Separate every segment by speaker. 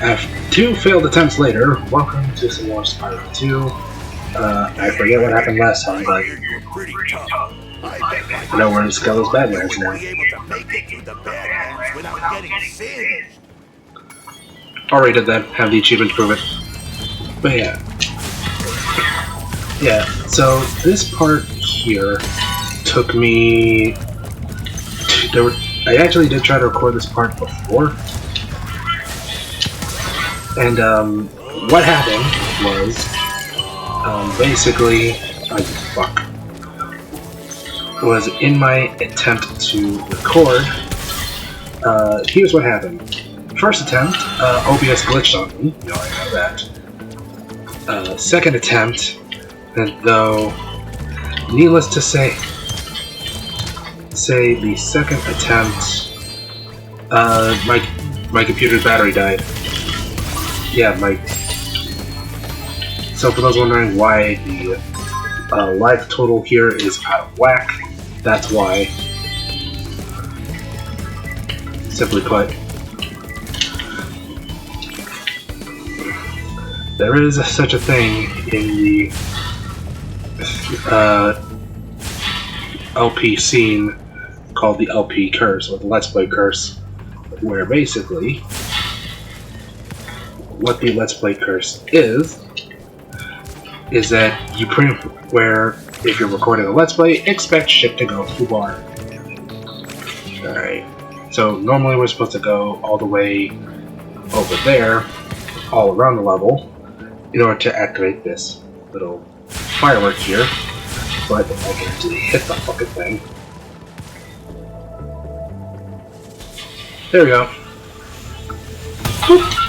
Speaker 1: After 2 failed attempts later, welcome to some more Spyro 2. I forget what happened last time, but I know we're in Skella's Badlands now. Already did that, have the achievement to prove it. But yeah, so this part here took me... I actually did try to record this part before. And what happened was, basically, was in my attempt to record, here's what happened. First attempt, OBS glitched on me, you know, I know that. Second attempt, and though, needless to say the second attempt, my computer's battery died. Yeah, so for those wondering why the life total here is out of whack, that's why. Simply put, there is such a thing in the LP scene called the LP curse, or the Let's Play curse, where basically what the Let's Play curse is that you where if you're recording a Let's Play, expect shit to go too far. Alright, so normally we're supposed to go all the way over there, all around the level, in order to activate this little firework here, so I can actually hit the fucking thing. There we go. Boop.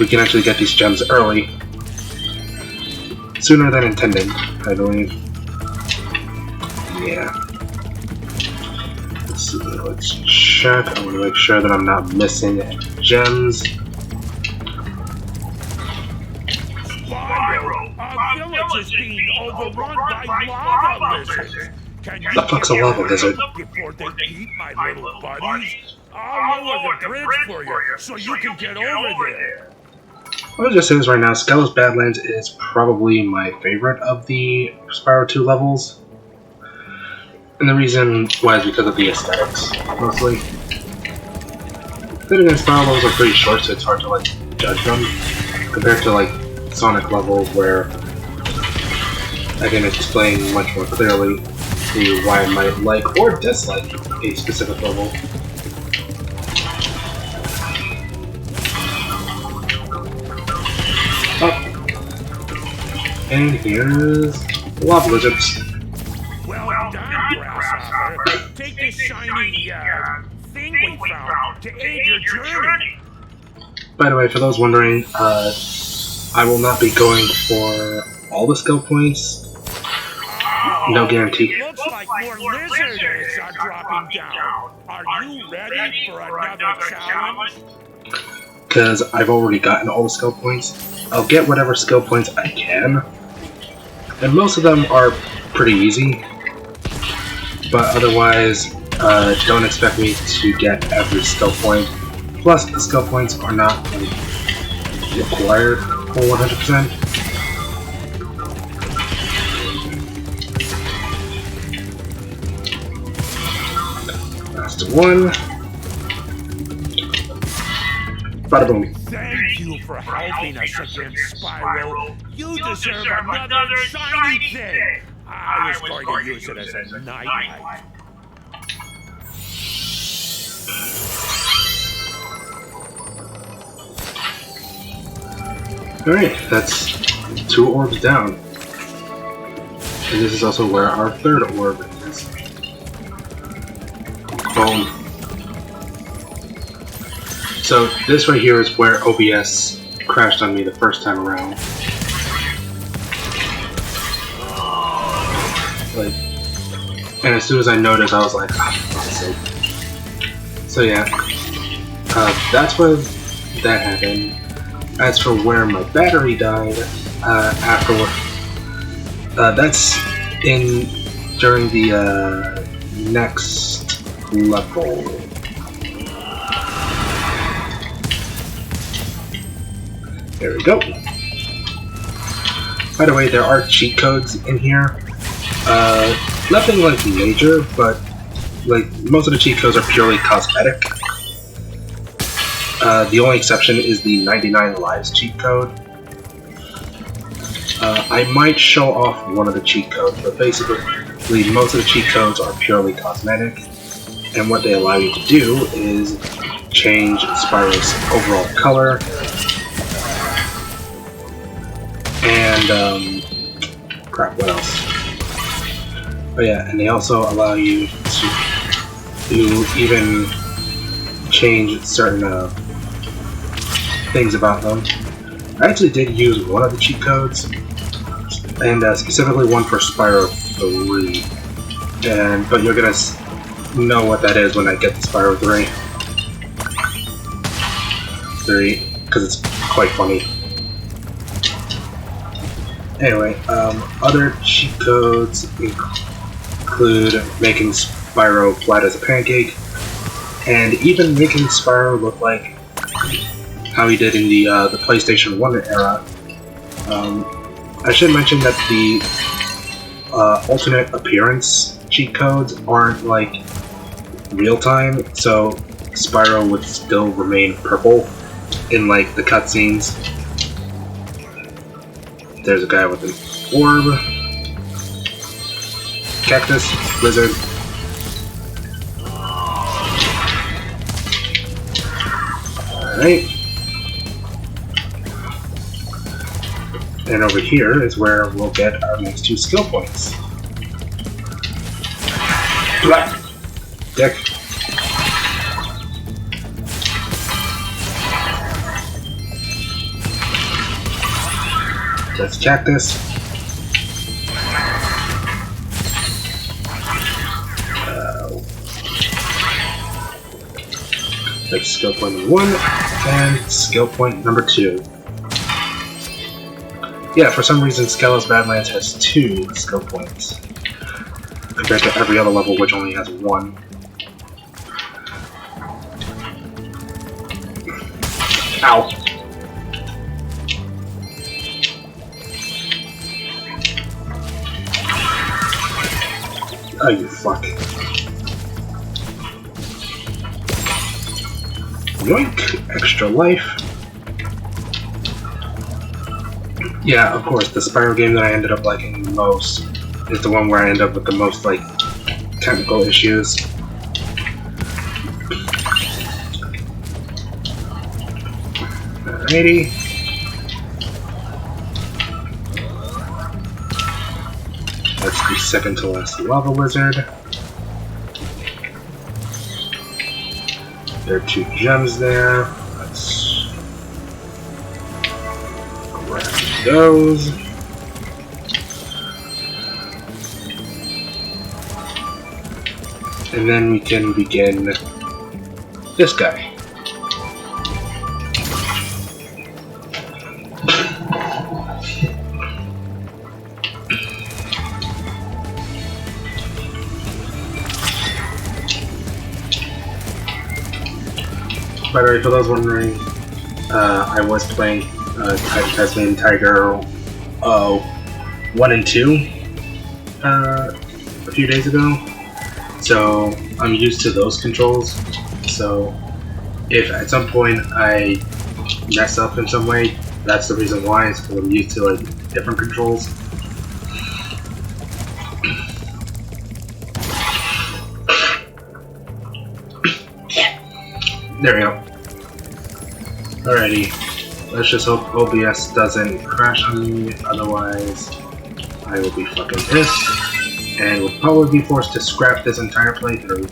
Speaker 1: We can actually get these gems early. Sooner than intended, I believe. Yeah. Let's see, let's check. I want to make sure that I'm not missing any gems.
Speaker 2: Spyro, our village is being overrun by lava lizards. Can you
Speaker 1: the fuck's a lava lizard?
Speaker 2: Before they eat my little buddies? I'll lower the bridge for you so you can get over there.
Speaker 1: I'll just say this right now, Skella's Badlands is probably my favorite of the Spyro 2 levels. And the reason why is because of the aesthetics, mostly. Then again, Spyro levels are pretty short, so it's hard to like judge them, compared to like Sonic levels where I can explain much more clearly why I might like or dislike a specific level. And here's lava lizards.
Speaker 2: Well done, Grasshopper. Take this shiny thing we found to aid your journey.
Speaker 1: By the way, for those wondering, I will not be going for all the skill points. No guarantee.
Speaker 2: Looks like more lizard eggs are dropping down. Are you ready for another challenge?
Speaker 1: Because I've already gotten all the skill points. I'll get whatever skill points I can. And most of them are pretty easy. But otherwise, don't expect me to get every skill point. Plus, the skill points are not required for 100%. Last one. Bada boom.
Speaker 2: Thank you for helping us against Spyro. You deserve another shiny thing. I was going to use it as a nightlight.
Speaker 1: Alright, that's 2 orbs down. And this is also where our 3rd orb is. Boom. So this right here is where OBS crashed on me the first time around. Like, and as soon as I noticed, I was like, ah, for fuck's sake. So yeah, that's where that happened. As for where my battery died, afterward, that's during the next level. There we go. By the way, there are cheat codes in here. Nothing like major, but like most of the cheat codes are purely cosmetic. The only exception is the 99 lives cheat code. I might show off one of the cheat codes, but basically most of the cheat codes are purely cosmetic, and what they allow you to do is change Spyro's overall color, and crap, what else? Oh yeah, and they also allow you to even change certain things about them. I actually did use one of the cheat codes, and specifically one for Spyro 3. But you're gonna know what that is when I get to Spyro 3, because it's quite funny. Anyway, other cheat codes include making Spyro flat as a pancake, and even making Spyro look like how he did in the PlayStation 1 era. I should mention that the alternate appearance cheat codes aren't like real time, so Spyro would still remain purple in like the cutscenes. There's a guy with an orb, cactus, lizard. Alright. And over here is where we'll get our next 2 skill points. Black dick. That's cactus. That's skill point number 1 and skill point number 2. Yeah, for some reason Skelos Badlands has 2 skill points compared to every other level which only has 1. Ow! Oh, you fuck. Yoink! Extra life. Yeah, of course, the Spyro game that I ended up liking the most is the one where I end up with the most, like, technical issues. Alrighty. That's the second to last lava lizard. There are 2 gems there. Let's grab those. And then we can begin this guy. By the way, for those wondering, I was playing Tasmanian Tiger 1 and 2 a few days ago, so I'm used to those controls. So if at some point I mess up in some way, that's the reason why. It's because I'm used to like different controls. There we go. Alrighty. Let's just hope OBS doesn't crash on me, otherwise I will be fucking pissed, and will probably be forced to scrap this entire playthrough.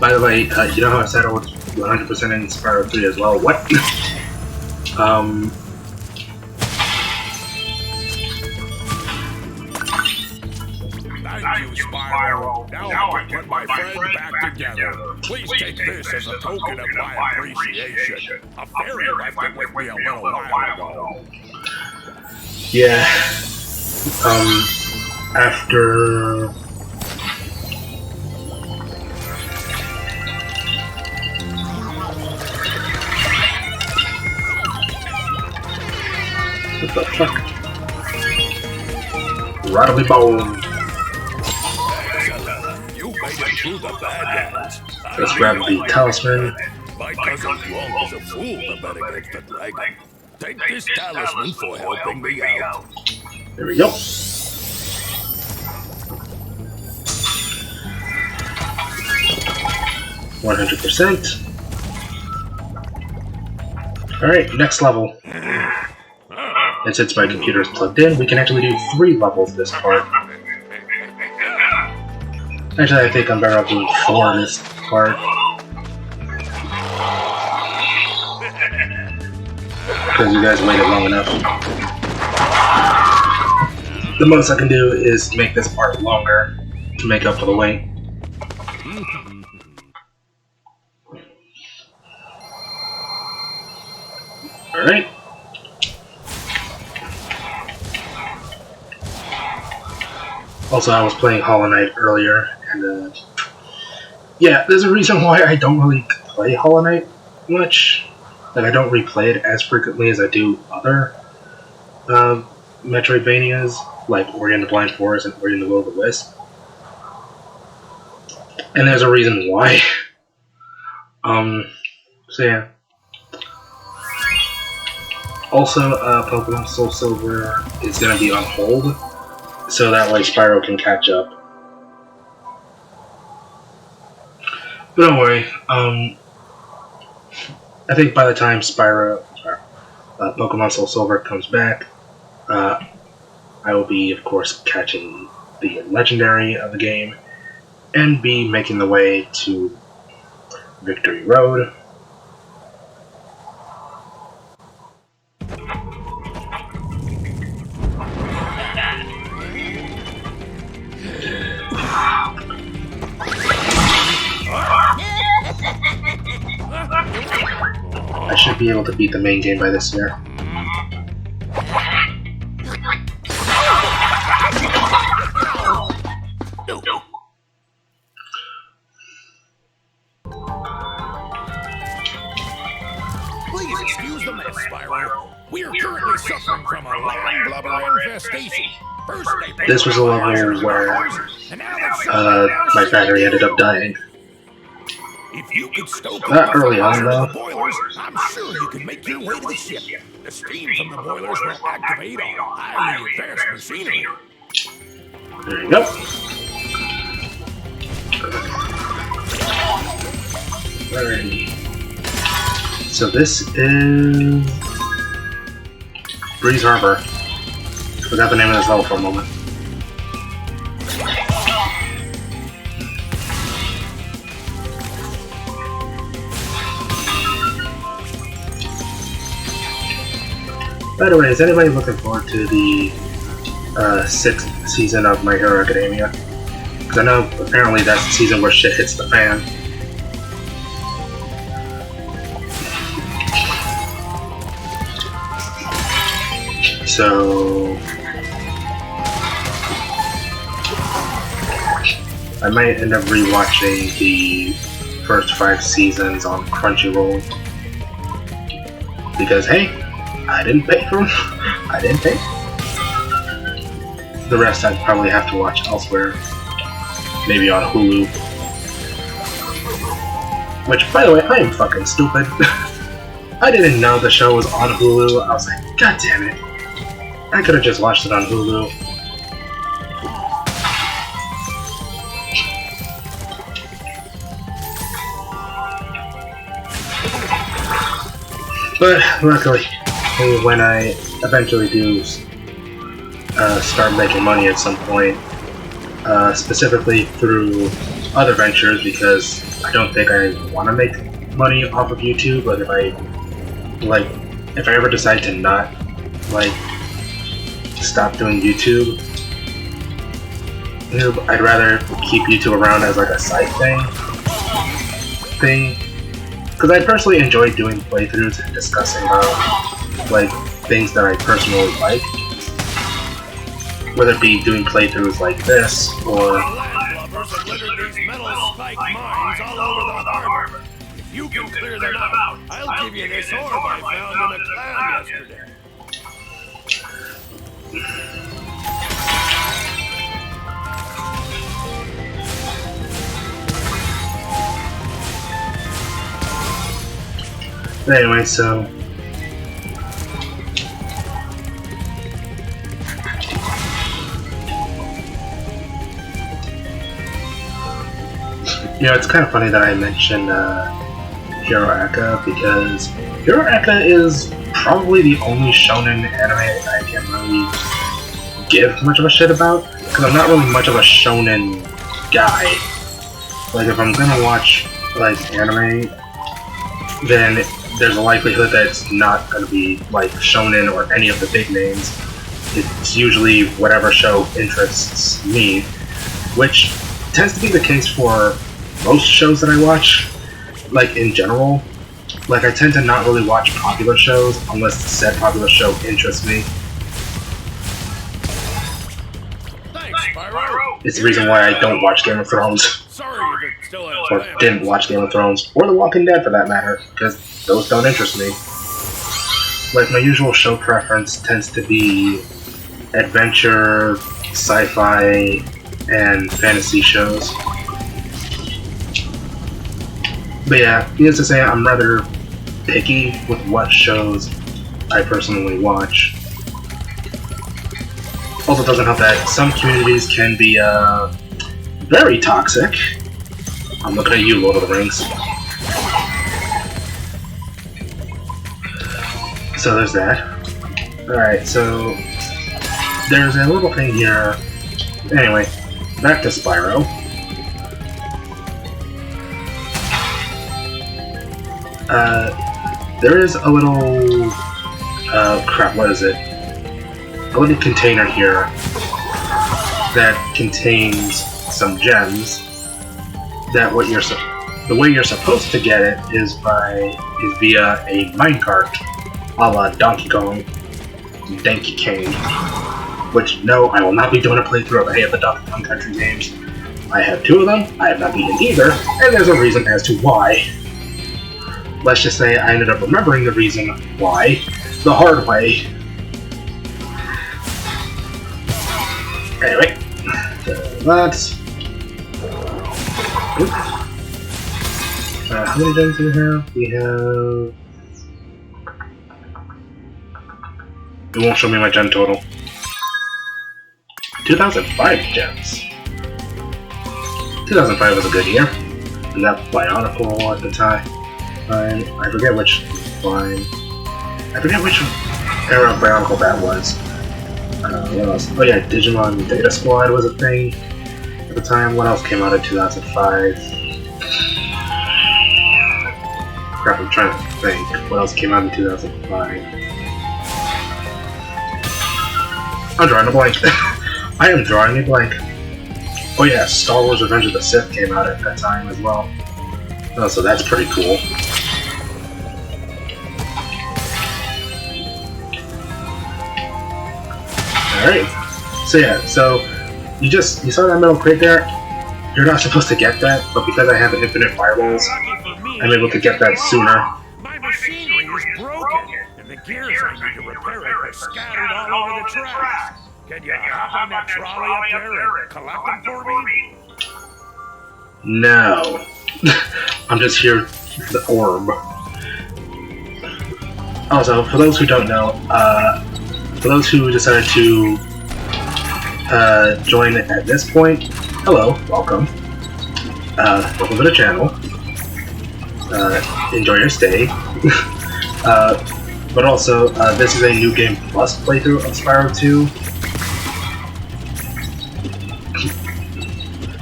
Speaker 1: By the way, you know how I said I was 100% in Spyro 3 as well? What?
Speaker 2: Thank you, Spyro. Now I can get my friend back together. Please take this as a token of my appreciation. A fairy left it with me a little while ago.
Speaker 1: Yeah. After... What the fuck? Rattly bone.
Speaker 2: Excellent. You made it through the bad guys.
Speaker 1: Let's grab the talisman.
Speaker 2: My cousin Wong is a fool to bet against the dragon. Take this talisman for helping me out.
Speaker 1: There we go. %. Alright, next level. And since my computer is plugged in, we can actually do 3 levels this part. Actually, I think I'm better off doing 4 this part. Because you guys waited long enough. The most I can do is make this part longer to make up for the wait. Alright. Also, I was playing Hollow Knight earlier, and yeah, there's a reason why I don't really play Hollow Knight much. Like, I don't replay it as frequently as I do other Metroidvanias, like Ori and the Blind Forest and Ori and the Will of the Wisp. And there's a reason why. So yeah. Also, Pokemon Soul Silver is going to be on hold, so that way Spyro can catch up. But don't worry, I think by the time Pokemon Soul Silver comes back, I will be, of course, catching the Legendary of the game, and be making the way to Victory Road. I should be able to beat the main game by this year.
Speaker 2: Please excuse the mess, Spyro. We are currently suffering from a land blubber infestation. First they
Speaker 1: This was a level where my battery ended up dying.
Speaker 2: If you could stoke
Speaker 1: Not early on, though.
Speaker 2: the boilers, I'm sure you can make your way to the ship. The steam from the boilers will activate our highly advanced machinery.
Speaker 1: There you go. Alrighty. So this is Breeze Harbor. Forgot the name of this level for a moment. By the way, is anybody looking forward to the 6th season of My Hero Academia? Because I know apparently that's the season where shit hits the fan. So I might end up rewatching the first 5 seasons on Crunchyroll. Because hey, I didn't pay for them. I didn't pay. The rest I'd probably have to watch elsewhere. Maybe on Hulu. Which, by the way, I am fucking stupid. I didn't know the show was on Hulu. I was like, god damn it. I could have just watched it on Hulu. But luckily, when I eventually do start making money at some point, specifically through other ventures, because I don't think I want to make money off of YouTube, but if I ever decide to not stop doing YouTube, I'd rather keep YouTube around as like a side thing. Because I personally enjoy doing playthroughs and discussing about things that I personally like. Whether it be doing playthroughs like this, or
Speaker 2: Landlubbers have littered these metal spike mines all over the harbor. If you can clear them out, I'll give you this orb I found in a cloud yesterday.
Speaker 1: But anyway, so you know, it's kind of funny that I mentioned Hero Aka, because Hero Aka is probably the only shonen anime I can really give much of a shit about, because I'm not really much of a shonen guy. Like, if I'm gonna watch, like, anime, then there's a likelihood that it's not gonna be, like, shonen or any of the big names. It's usually whatever show interests me, which tends to be the case for most shows that I watch, like, in general. Like, I tend to not really watch popular shows unless the said popular show interests me.
Speaker 2: Thanks, Spyro.
Speaker 1: It's the reason why I don't watch Game of Thrones.
Speaker 2: Sorry if it still has
Speaker 1: Or didn't watch Game of Thrones, or The Walking Dead for that matter, because those don't interest me. Like, my usual show preference tends to be adventure, sci-fi, and fantasy shows. But yeah, needless to say, I'm rather picky with what shows I personally watch. Also, doesn't help that some communities can be very toxic. I'm looking at you, Lord of the Rings. So there's that. Alright, so there's a little thing here. Anyway, back to Spyro. There is a little, crap, what is it? A little container here that contains some gems. That the way you're supposed to get it is via a minecart, a la Donkey Kong, which no, I will not be doing a playthrough of any of the Donkey Kong Country games. I have 2 of them, I have not beaten either, and there's a reason as to why. Let's just say I ended up remembering the reason why the hard way. Anyway, that's... how many gems do we have? We have... It won't show me my gem total. 2005 gems. 2005 was a good year. We got Bionicle at the time. I forget which line. I forget which era of Bionicle that was. What else? Oh yeah, Digimon Data Squad was a thing at the time. What else came out in 2005? Crap, I'm trying to think. What else came out in 2005? I'm drawing a blank. I am drawing a blank. Oh yeah, Star Wars Revenge of the Sith came out at that time as well. Oh, so that's pretty cool. Alright, so yeah, so you saw that metal crate there? You're not supposed to get that, but because I have infinite fireballs, I'm able to get that sooner.
Speaker 2: My machinery is broken, and the gears I need to repair it are scattered all over the tracks. Can you hop on that trolley up there and collect them for me?
Speaker 1: No. I'm just here for the orb. Also, for those who don't know, for those who decided to join at this point, hello, welcome. Welcome to the channel. Enjoy your stay. But also, this is a New Game Plus playthrough of Spyro 2.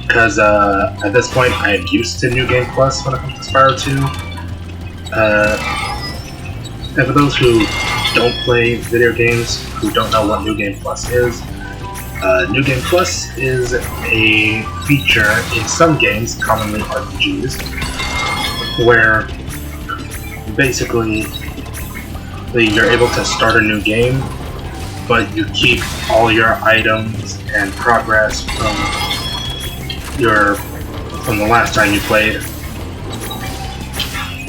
Speaker 1: Because at this point, I am used to New Game Plus when it comes to Spyro 2. And for those who don't play video games, who don't know what New Game Plus is, New Game Plus is a feature in some games, commonly RPGs, where basically you're able to start a new game, but you keep all your items and progress from the last time you played.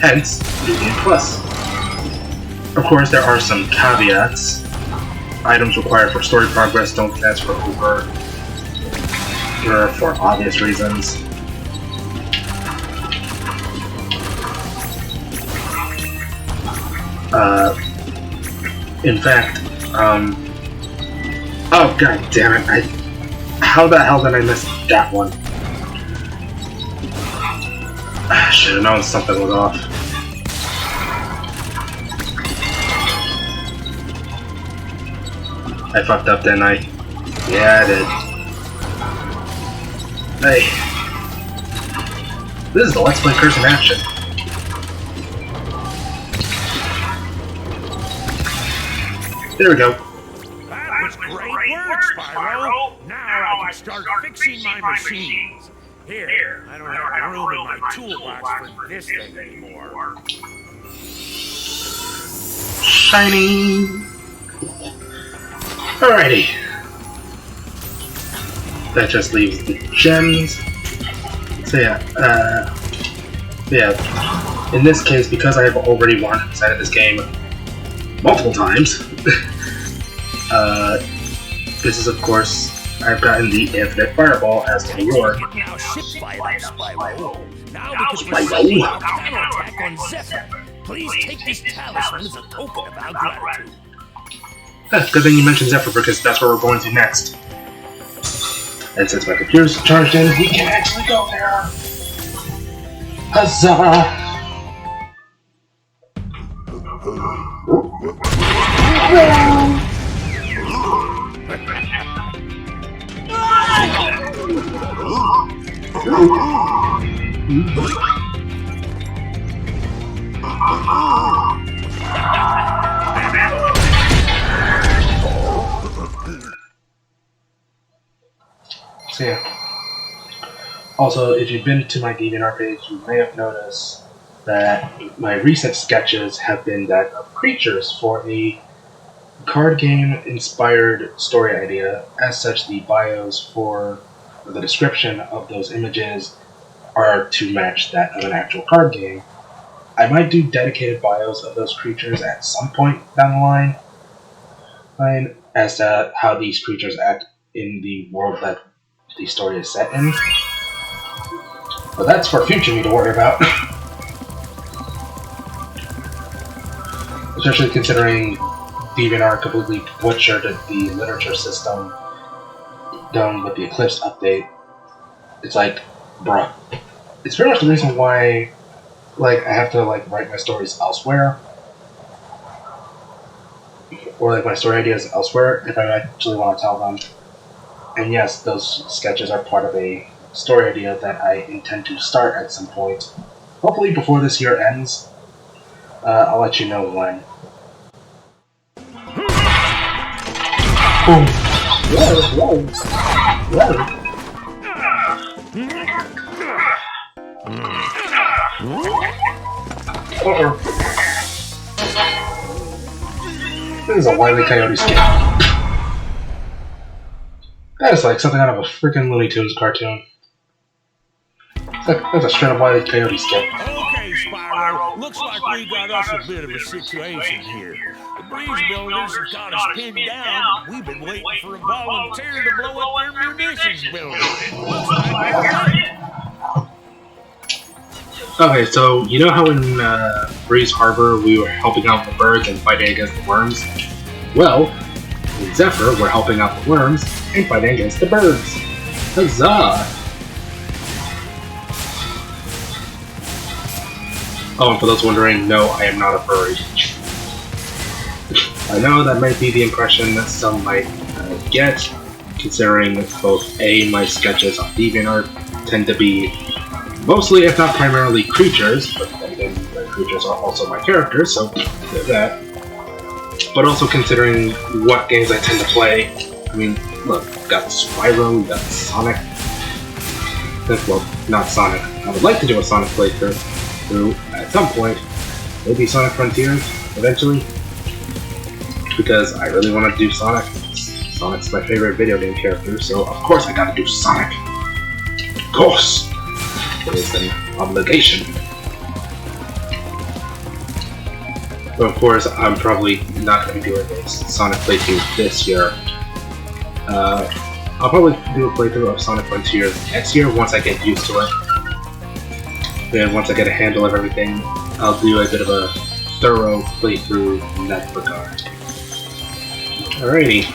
Speaker 1: Hence, New Game Plus. Of course, there are some caveats items required for story progress don't transfer over for obvious reasons. In fact, oh god damn it, how the hell did I miss that one? I should have known something was off. I fucked up, didn't I? Yeah, I did. Hey. This is the Let's Play Curse in action. There we go.
Speaker 2: That was great work, Spyro. Now I can start fixing my machines. Here, I don't have room in my toolbox for this thing anymore.
Speaker 1: Shiny. Alrighty. That just leaves the gems. So yeah, in this case, because I have already won inside of this game multiple times, this is of course, I've gotten the infinite fireball as to New York.
Speaker 2: Now ship Spyro. Now we can proceed our counterattack on Zephyr. Please take this talisman as a token of our gratitude.
Speaker 1: Good thing you mentioned Zephyr because that's where we're going to next. And since my computer's charged in, we can actually go there. Huzzah! So yeah. Also, if you've been to my DeviantArt page, you may have noticed that my recent sketches have been that of creatures for a card game inspired story idea. As such, the bios for the description of those images are to match that of an actual card game. I might do dedicated bios of those creatures at some point down the line, as to how these creatures act in the world that the story is set in. But that's for future me to worry about. Especially considering DeviantArt completely butchered the literature system done with the Eclipse update. It's like, bruh. It's pretty much the reason why I have to write my stories elsewhere. Or my story ideas elsewhere if I actually want to tell them. And yes, those sketches are part of a story idea that I intend to start at some point. Hopefully before this year ends. I'll let you know when. Boom. Whoa, whoa. Whoa. Uh-oh. This is a Wile E. Coyote skit. That is like something out of a freaking Looney Tunes cartoon. That's a straight up Wile E. Coyote skit.
Speaker 2: Okay, Spyro. Looks like we got us a bit of a situation here. The breeze builders have got us pinned down, and we've been waiting for a volunteer to blow up their munitions building. Looks like we're ready.
Speaker 1: Okay, so you know how in Breeze Harbor we were helping out the birds and fighting against the worms? Well, in Zephyr we're helping out the worms and fighting against the birds. Huzzah! Oh, and for those wondering, no, I am not a furry. I know that might be the impression that some might get, considering both my sketches on DeviantArt tend to be mostly, if not primarily, creatures, but then again, the creatures are also my characters, so there's that. But also considering what games I tend to play, I mean, look, we've got Spyro, we've got Sonic. Well, not Sonic. I would like to do a Sonic playthrough at some point. Maybe Sonic Frontiers, eventually. Because I really want to do Sonic. Sonic's my favorite video game character, so of course I gotta do Sonic. Of course! It is an obligation. But of course, I'm probably not going to be doing a Sonic playthrough this year. I'll probably do a playthrough of Sonic Frontiers next year once I get used to it. Then once I get a handle of everything, I'll do a bit of a thorough playthrough in that regard. Alrighty.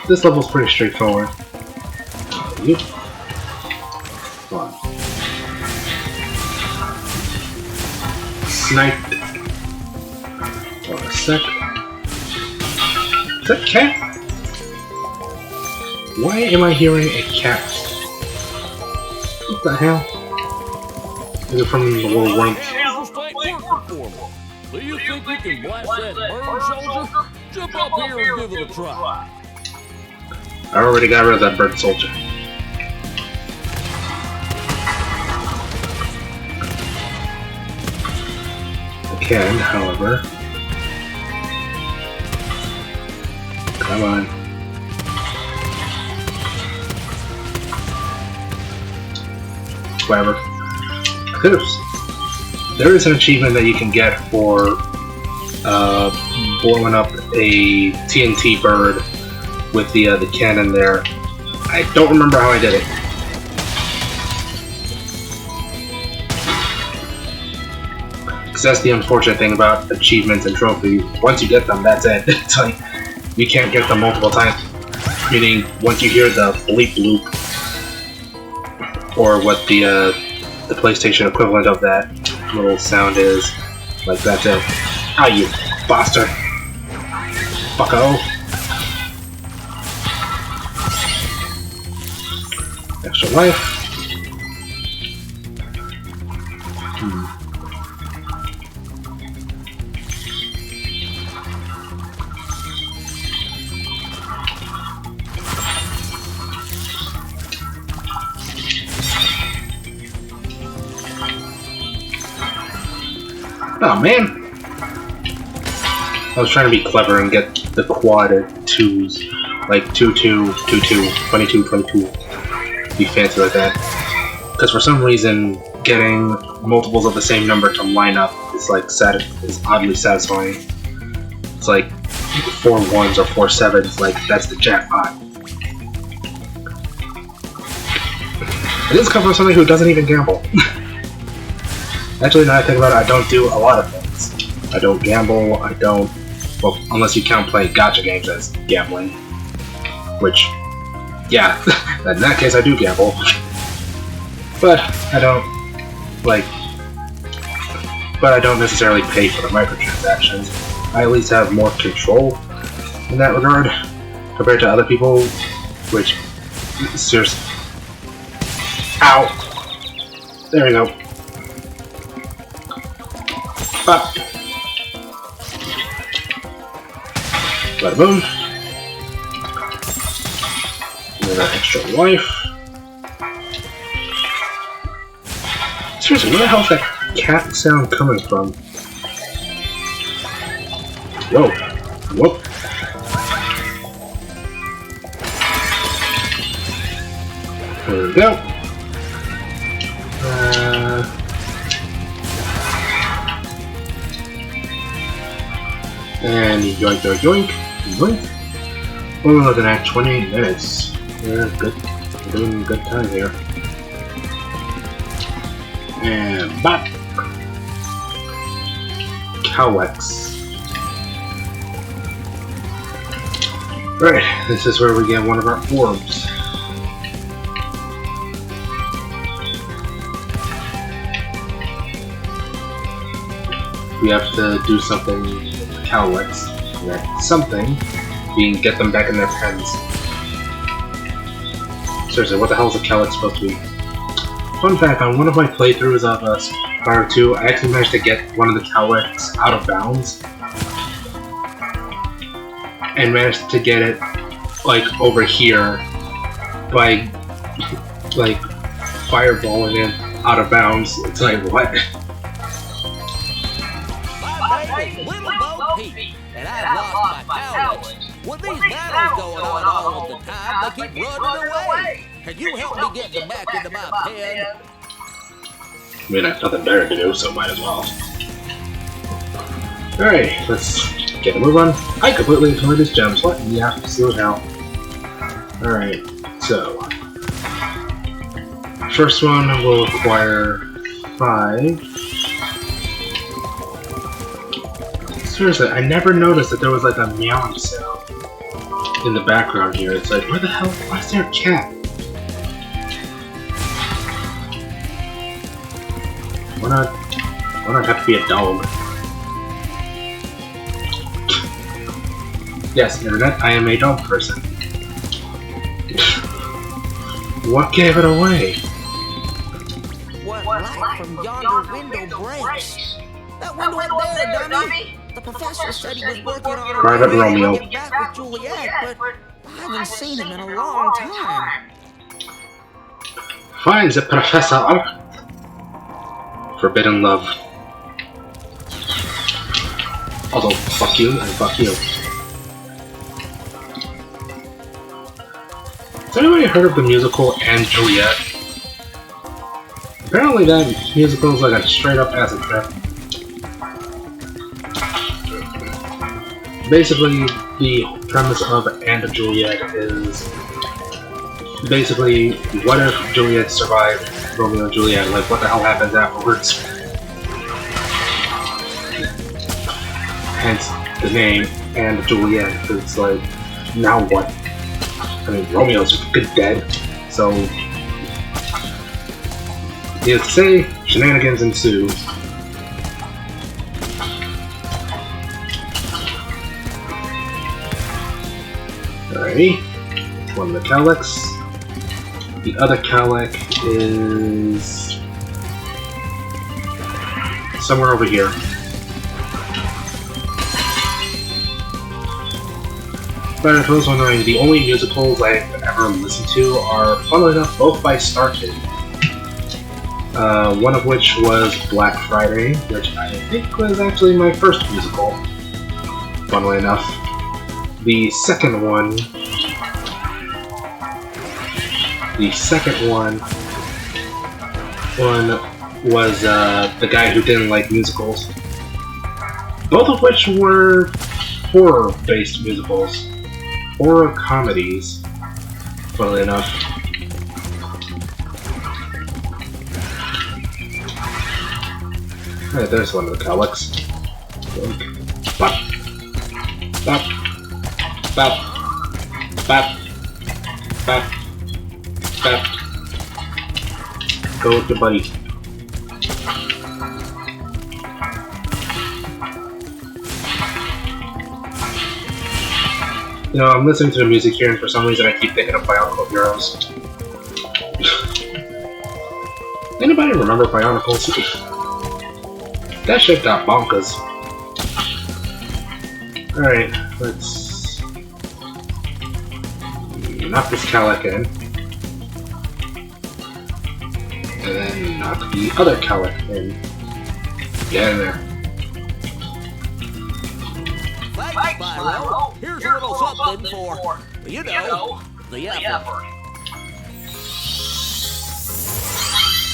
Speaker 1: This level's pretty straightforward. Yep. Come on. Sniped. Hold on a sec. Is that cat? Why am I hearing a cat? What the hell? Is it from the little worm?
Speaker 2: Do you think you can blast that bird, soldier? Jump up here and give it a try.
Speaker 1: I already got rid of that bird soldier. I can, however. Come on. Whatever. There is an achievement that you can get for blowing up a TNT bird with the cannon there. I don't remember how I did it. Because that's the unfortunate thing about achievements and trophies. Once you get them, that's it. It's like you can't get them multiple times. Meaning, once you hear the bleep bloop, or what the PlayStation equivalent of that little sound is, like that's it. Ah, you bastard! Bucko! Extra life. Oh man! I was trying to be clever and get the quad at 2s. Like 2-2, 2-2, 22-22. Be fancy like that. Because for some reason, getting multiples of the same number to line up is like is oddly satisfying. It's like 4 1s or 4 7s, like that's the jackpot. It is coming from somebody who doesn't even gamble. Actually, now I think about it, I don't do a lot of things. I don't gamble, I don't... Well, unless you count playing gacha games as gambling. Which, yeah, in that case I do gamble. But I don't, but I don't necessarily pay for the microtransactions. I at least have more control in that regard, compared to other people, which, seriously... Ow! There we go. Bop. Bada boom. And then that extra life. Seriously, where the hell is that cat sound coming from? Whoa. Whoop. There we go. And yoink, yoink, yoink, yoink. Well, we're looking at 28 minutes. Yeah, good. We're doing a good time here. And bop! Cowex. Right, this is where we get one of our orbs. We have to do something with the Cowlicks, and that something being get them back in their pens. Seriously, what the hell is a Cowlick supposed to be? Fun fact, on one of my playthroughs of Spyro 2, I actually managed to get one of the Cowlicks out of bounds. And managed to get it, like, over here by, like, fireballing it out of bounds. It's like, what?
Speaker 2: Little Bo Peep, and I've lost my talents. With these battles going on all of the time, they keep running away. Can you help me get them back into my pen?
Speaker 1: I mean, I have nothing better to do, so might as well. Alright, let's get a move on. I completely ignored these gems. What? Yeah, see what now. Alright, so. First one will require 5. Seriously, I never noticed that there was like a meowing sound in the background here. It's like, where the hell? Why is there a cat? Why not have to be a dog? Yes, internet, I am a dog person. What gave it away?
Speaker 3: What light from yonder window breaks? That window up there, dummy! The professor said he was working on a
Speaker 1: Private
Speaker 3: way
Speaker 1: Romeo.
Speaker 3: to get back with Juliet, but I haven't seen him in a long time.
Speaker 1: Find the professor. Forbidden love. Also, fuck you and fuck you. Has anybody heard of the musical And Juliet? Apparently that musical is like a straight up acid trip. Basically, the premise of And Juliet is basically, what if Juliet survived Romeo and Juliet? Like, what the hell happens afterwards? Hence the name And Juliet. It's like, now what? I mean, Romeo's just good dead, so needless to say, shenanigans ensue. Alrighty, one of the cowlicks. The other cowlick is somewhere over here. But if I was wondering, the only musicals I've ever listened to are, funnily enough, both by Star Kid. One of which was Black Friday, which I think was actually my first musical, funnily enough. The second one was the guy who didn't like musicals. Both of which were horror-based musicals. Horror comedies, funnily enough. Alright, there's one of the cowlicks. Bop. Bop. Bop. Bop. Bop. Bop. Go with your buddy. You know, I'm listening to the music here, and for some reason I keep thinking of Bionicle Heroes. Anybody remember Bionicles? That shit got bonkers. Alright, let's knock this cowlick in. And then knock the other cowlick in. Get in there.
Speaker 3: Thanks, Spyro. Here's a little something for, you know, the effort.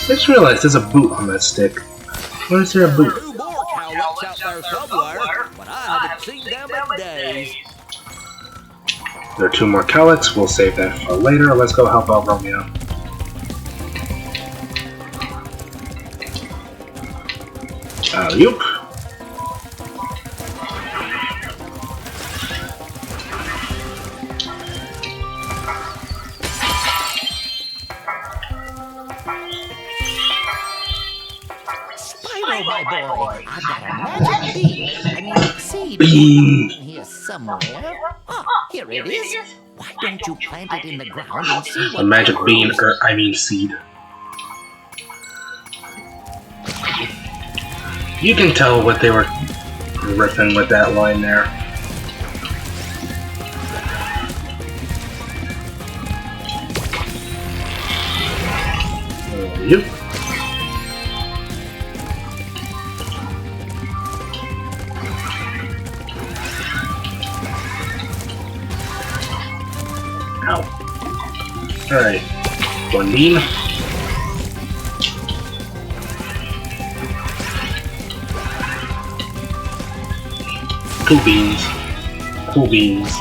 Speaker 1: I just realized there's a boot on that stick. Why is there a boot?
Speaker 3: Two more cowlicks out there somewhere, but I haven't seen them in days.
Speaker 1: There are 2 more cowlicks. We'll save that for later. Let's go help out Romeo. Alley-oop.
Speaker 3: Spyro, my boy, I've got a magic bean and seed
Speaker 1: Bean.
Speaker 3: in here somewhere. Oh, here it is. Why don't you plant it in the ground and see what
Speaker 1: A magic bean, or I mean seed. You can tell what they were riffing with that line there. Yep. Ow. Alright. One bean. Cool beans. Cool beans.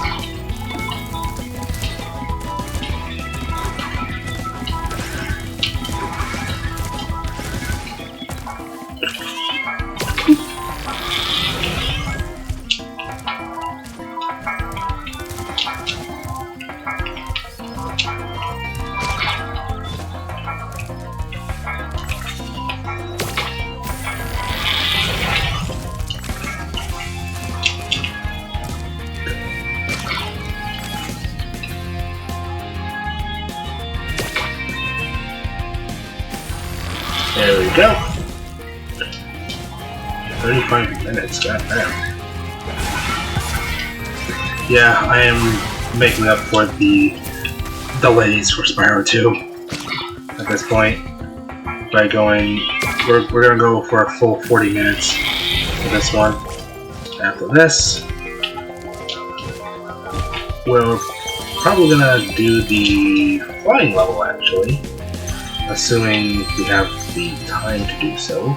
Speaker 1: There we go. 35 minutes, goddamn. Yeah, I am making up for the delays for Spyro 2 at this point by going. We're gonna go for a full 40 minutes for this one. After this, we're probably gonna do the flying level actually, assuming we have the time to do so.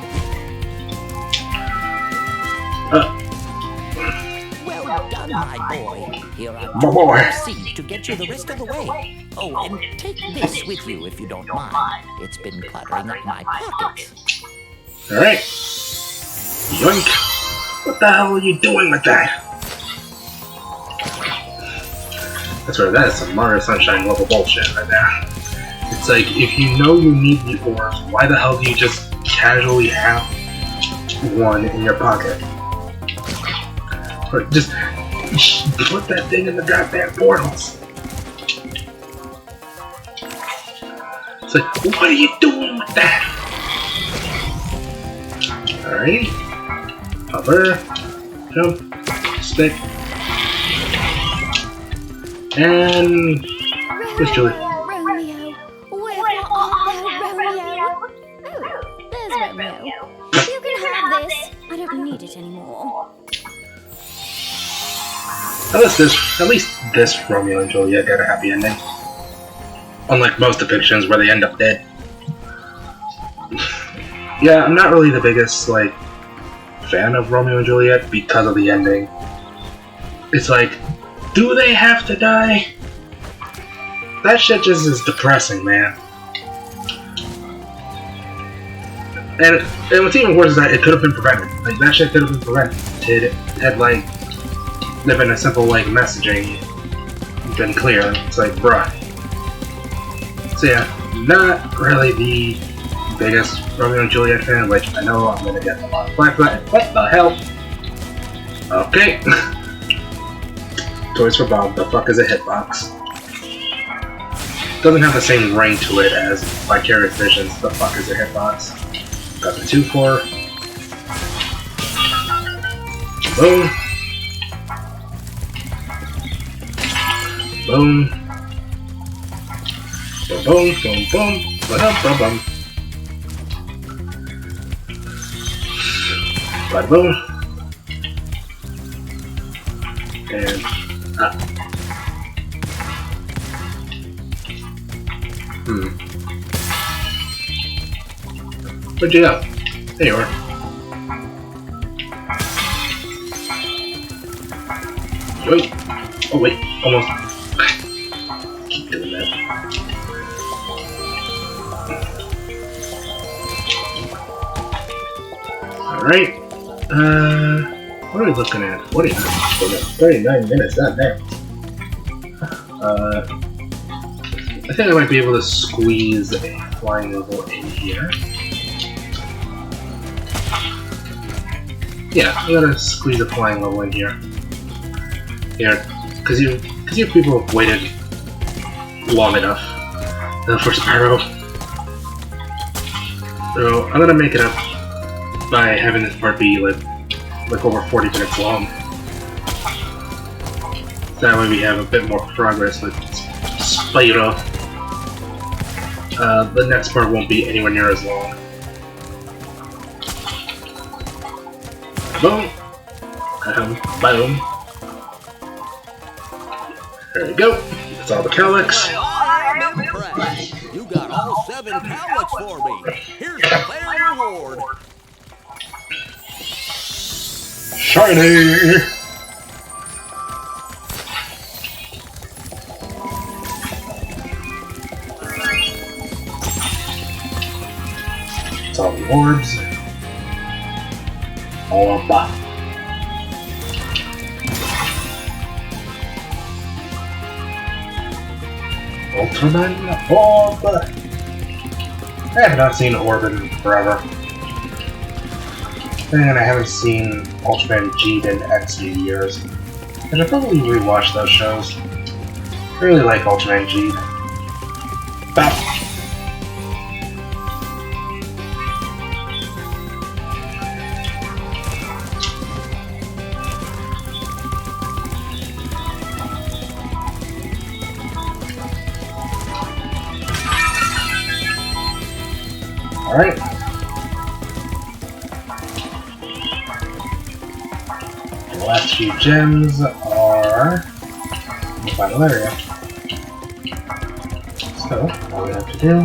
Speaker 3: Well done, my boy. Here are
Speaker 1: My boy.
Speaker 3: seeds to get you the rest of the way. Oh, and take this with you if you don't mind. It's been cluttering up my pockets.
Speaker 1: Alright. Yoink! What the hell are you doing with that? That's right, that is some Mario Sunshine level bullshit right there. It's like, if you know you need the orbs, why the hell do you just casually have one in your pocket? Or just put that thing in the goddamn portals. It's like, what are you doing with that? Alright. Hover. Jump. Stick. And... Where's Julie?
Speaker 4: Romeo. Where art thou, Romeo? Oh, there's Romeo. You can have this. I don't need it anymore.
Speaker 1: At least this Romeo and Juliet got a happy ending. Unlike most depictions where they end up dead. Yeah, I'm not really the biggest, like, fan of Romeo and Juliet because of the ending. It's like, do they have to die? That shit just is depressing, man. And what's even worse is that it could have been prevented. Like, that shit could have been prevented had, like, there been a simple, like, messaging been clear. It's like, bruh. So yeah, not really the biggest Romeo and Juliet fan, which I know I'm gonna get a lot of flack for that. What the hell? Okay. Toys for Bob, the fuck is a hitbox? Doesn't have the same ring to it as Vicarious Visions, the fuck is a hitbox? Got the 2-4. Boom. Boom. Boom, boom, boom, boom. Ba-dum, bum. Bada boom. And Where'd you go? There you are. Wait. Oh wait, almost. Keep doing that. Alright. What are we looking at? 39 minutes, not there. I think I might be able to squeeze a flying level in here. Yeah, I'm gonna squeeze a flying level in here. Here, because you people have waited long enough for Spyro. So I'm gonna make it up by having this part be like over 40 minutes long. So that way we have a bit more progress with Spyro. The next part won't be anywhere near as long. Boom! Boom! There we go. That's all the cowlicks.
Speaker 5: I'm impressed. You got all 7 cowlicks for me. Here's a fair reward.
Speaker 1: Shiny! the orbs. Orb. Ultraman Orb. I have not seen Orb in forever. And I haven't seen Ultraman G in X many years. I should probably rewatch those shows. I really like Ultraman G. Bap. Alright. The last few gems are in the final area. So, all we have to do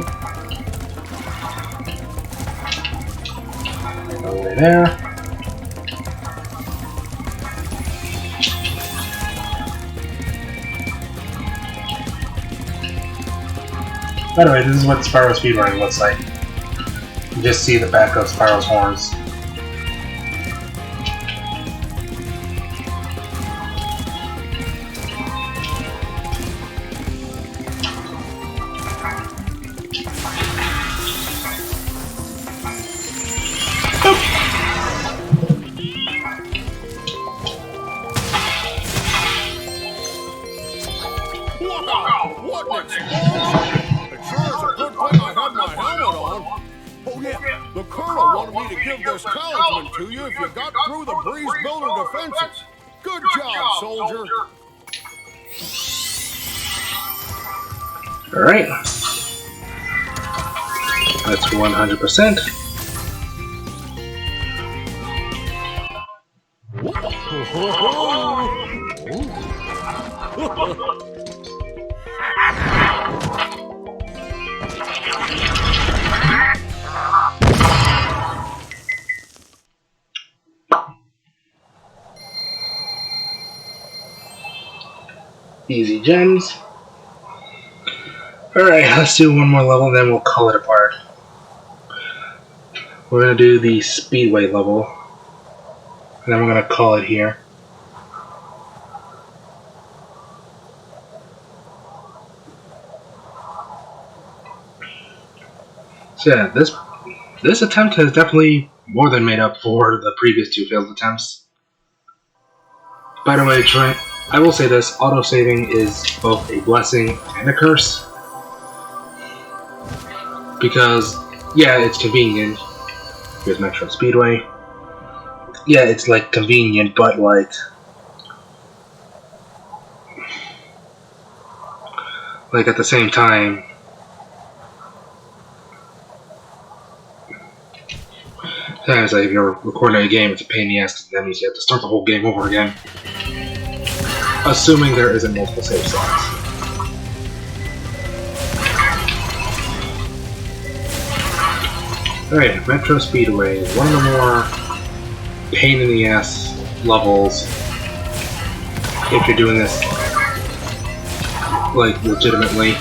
Speaker 1: is go over there. By the way, this is what Spyro speedrunning looks like. You just see the back of Spyro's horns.
Speaker 5: Wow, what an explosion! It sure is a good thing I had my helmet on. Oh yeah, the Colonel wanted me to give this talisman to you if you got through the breeze builder defenses. Good job, soldier.
Speaker 1: Alright. That's 100%. Easy gems. Alright, let's do one more level, then we'll call it apart. We're going to do the Speedway level, and then we're going to call it here. So yeah, this attempt has definitely more than made up for the previous two failed attempts. By the way, I will say this, autosaving is both a blessing and a curse. Because, yeah, it's convenient. Here's Metro Speedway. Yeah, it's like convenient, but like at the same time, sometimes like if you're recording a game, it's a pain in the ass because that means you have to start the whole game over again. Assuming there isn't multiple save slots. Alright, Metro Speedway is one of the more pain in the ass levels if you're doing this like legitimately.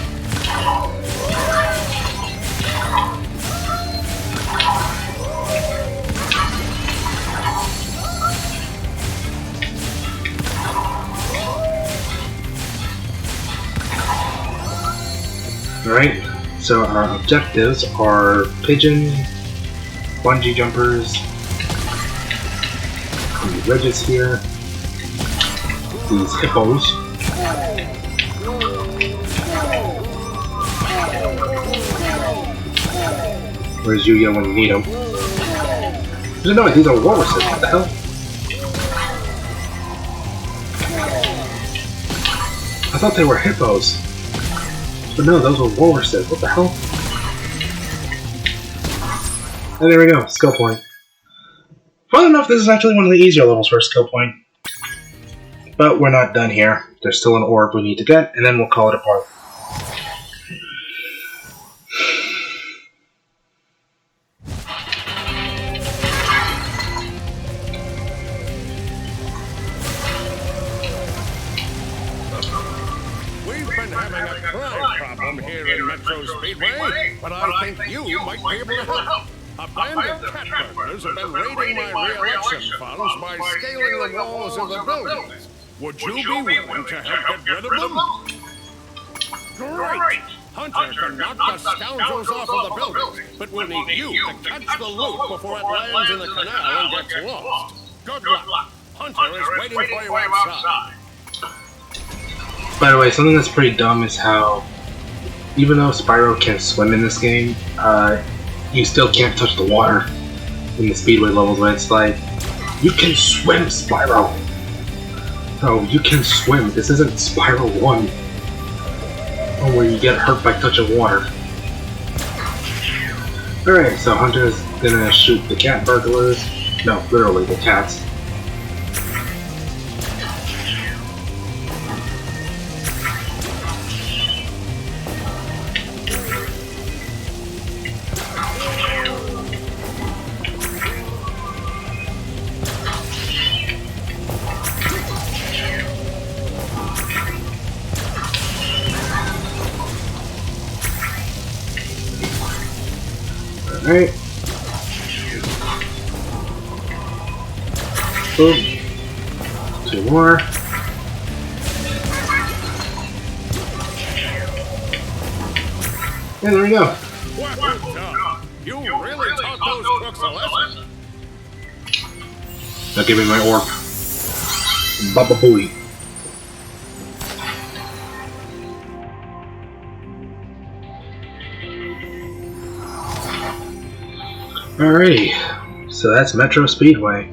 Speaker 1: Alright, so our objectives are pigeon, bungee jumpers, these ridges here, these hippos, where's Yuya when you need him? No, these are walruses, what the hell? I thought they were hippos. But no, those were walruses. What the hell? And there we go, skill point. Fun enough, this is actually one of the easier levels for a skill point. But we're not done here. There's still an orb we need to get, and then we'll call it apart.
Speaker 5: Having a crime problem here in Metro Speedway, but I think you might be able to help. A band of cat burglars have been raiding my re-election funds by scaling the walls of the buildings. Would you be willing to help get rid of them? Great! Hunter can knock the scoundrels off of the buildings, but we'll need you to catch the loot before it lands in the canal and gets lost. Good luck. Hunter is waiting for you outside.
Speaker 1: By the way, something that's pretty dumb is how, even though Spyro can swim in this game, you still can't touch the water in the speedway levels where it's like, you can swim, Spyro! No, you can swim. This isn't Spyro 1. Or where you get hurt by touching water. Alright, so Hunter's gonna shoot the cat burglars. No, literally the cats. Alright. Boom. 2 more. And there we go.
Speaker 5: Well done. You really taught those crooks a lesson.
Speaker 1: Now give me my orb. Baba Booey. Alrighty, so that's Metro Speedway.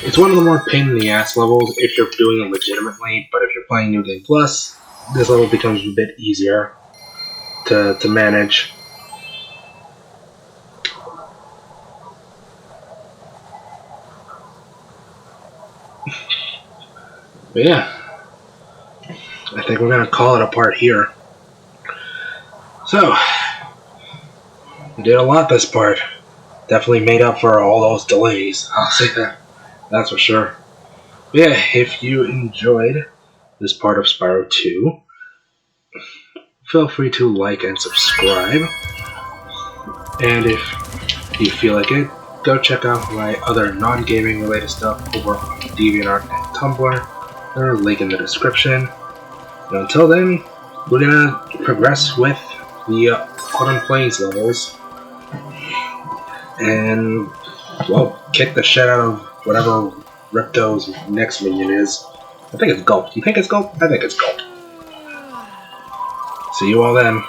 Speaker 1: It's one of the more pain in the ass levels if you're doing it legitimately, but if you're playing New Game Plus, this level becomes a bit easier to manage. But yeah, I think we're gonna call it a part here. So, we did a lot this part. Definitely made up for all those delays. I'll say that. That's for sure. But yeah, if you enjoyed this part of Spyro 2, feel free to like and subscribe. And if you feel like it, go check out my other non-gaming related stuff over on DeviantArt and Tumblr. There's a link in the description. And until then, we're gonna progress with the Autumn Plains levels. And, well, kick the shit out of whatever Ripto's next minion is. I think it's Gulp. Do you think it's Gulp? I think it's Gulp. See you all then.